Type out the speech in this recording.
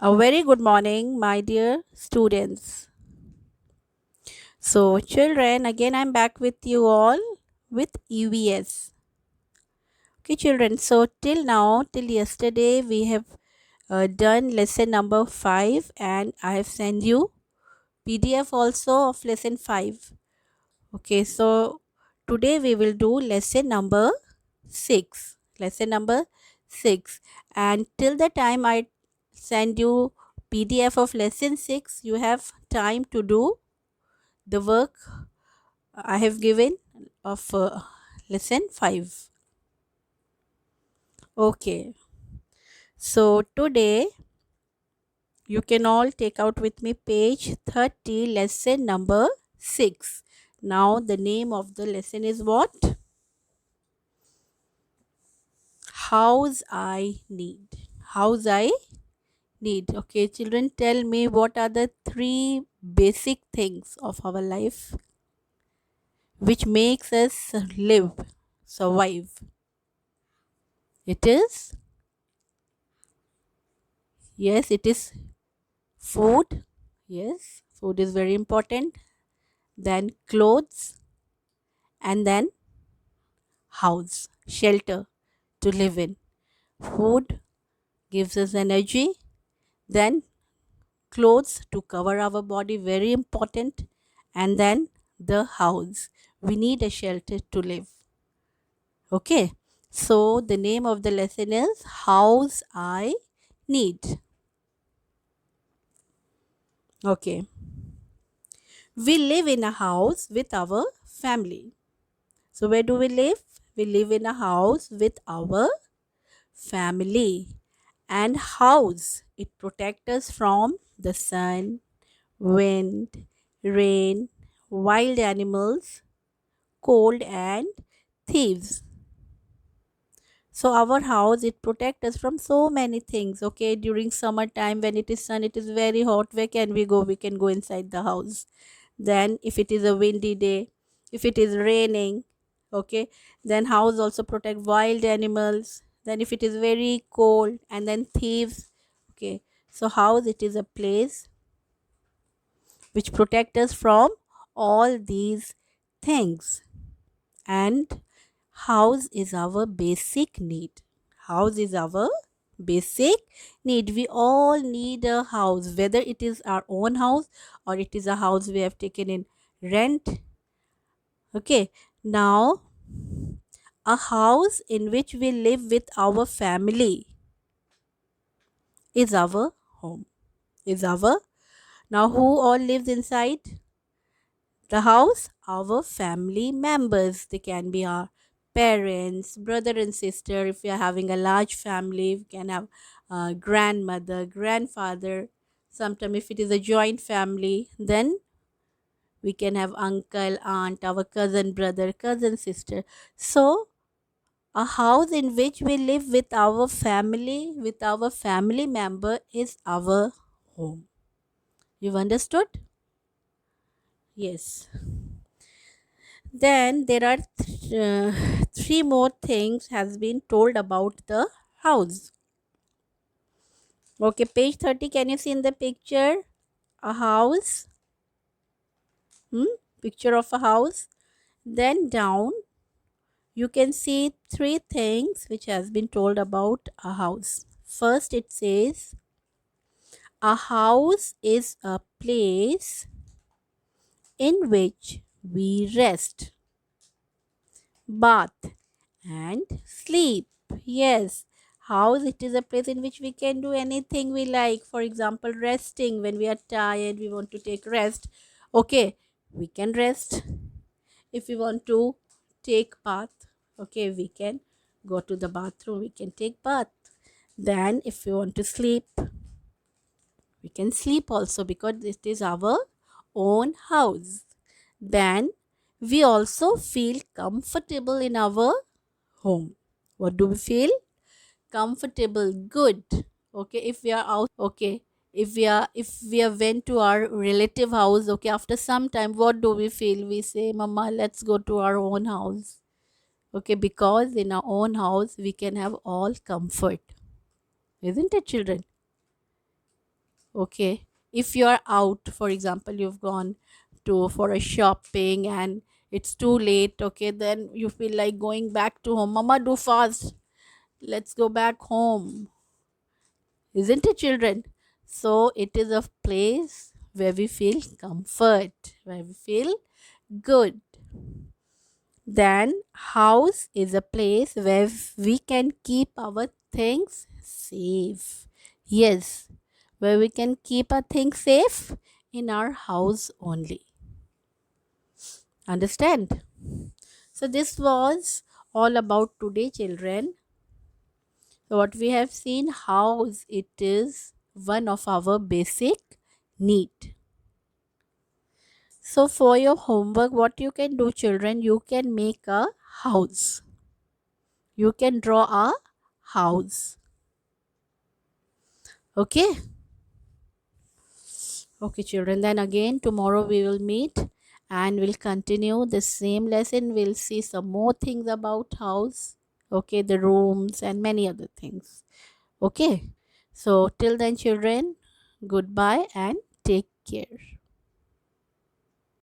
A very good morning, my dear students. So, children, again I'm back with you all with EVS. Okay, children, so till now, till yesterday, we have done lesson number 5 and I have sent you PDF also of lesson 5. Okay, so today we will do lesson number 6. Lesson number 6. And till the time I send you PDF of lesson 6, you have time to do the work I have given of lesson 5. Okay, so today you can all take out with me page 30, lesson number 6. Now, the name of the lesson is what? House I need. House I need. Okay, children, tell me what are the three basic things of our life which makes us live, survive. It is, yes, it is food. Yes, food is very important. Then clothes, and then house, shelter to live in. Food gives us energy. Then clothes to cover our body, very important. And then the house. We need a shelter to live. Okay. So the name of the lesson is House I Need. Okay. We live in a house with our family. So where do we live? We live in a house with our family. And house, it protects us from the sun, wind, rain, wild animals, cold and thieves. So our house, it protects us from so many things. Okay, during summertime when it is sun, it is very hot, where can we go? We can go inside the house. Then if it is a windy day, if it is raining, okay, then house also protect wild animals. Then if it is very cold, and then thieves. Okay, so house, it is a place which protect us from all these things. And house is our basic need. House is our basic need. We all need a house, whether it is our own house or it is a house we have taken in rent. Okay, now a house in which we live with our family is our home. Is our, now who all lives inside the house? Our family members. They can be our parents, brother and sister. If we are having a large family, we can have grandmother, grandfather. Sometimes if it is a joint family, then we can have uncle, aunt, our cousin, brother, cousin, sister. So a house in which we live with our family member is our home. You've understood? Yes. Then there are three more things has been told about the house. Okay, page 30. Can you see in the picture a house? Picture of a house. Then down you can see three things which has been told about a house. First, it says a house is a place in which we rest, bath, and sleep. Yes, house, it is a place in which we can do anything we like. For example, resting. When we are tired, we want to take rest. Okay, we can rest. If we want to take bath, okay, we can go to the bathroom, we can take bath. Then if we want to sleep, we can sleep also, because it is our own house. Then we also feel comfortable in our home. What do we feel? Comfortable, good. Okay, if we are out, okay, if we are went to our relative house, okay, after some time, what do we feel? We say, mama, let's go to our own house. Okay, because in our own house we can have all comfort, isn't it, children? Okay, if you are out, for example, you've gone to for a shopping and it's too late, okay, then you feel like going back to home. Mama, do fast, let's go back home, isn't it, children? So it is a place where we feel comfort, where we feel good. Then house is a place where we can keep our things safe. Yes, where we can keep our things safe in our house only. Understand? So this was all about today, children. So what we have seen, house, it is one of our basic need. So for your homework, what you can do, children, you can make a house. You can draw a house. Okay. Okay, children. Then again, tomorrow we will meet and we'll continue the same lesson. We'll see some more things about house. Okay, the rooms and many other things. Okay. So till then, children, goodbye and take care.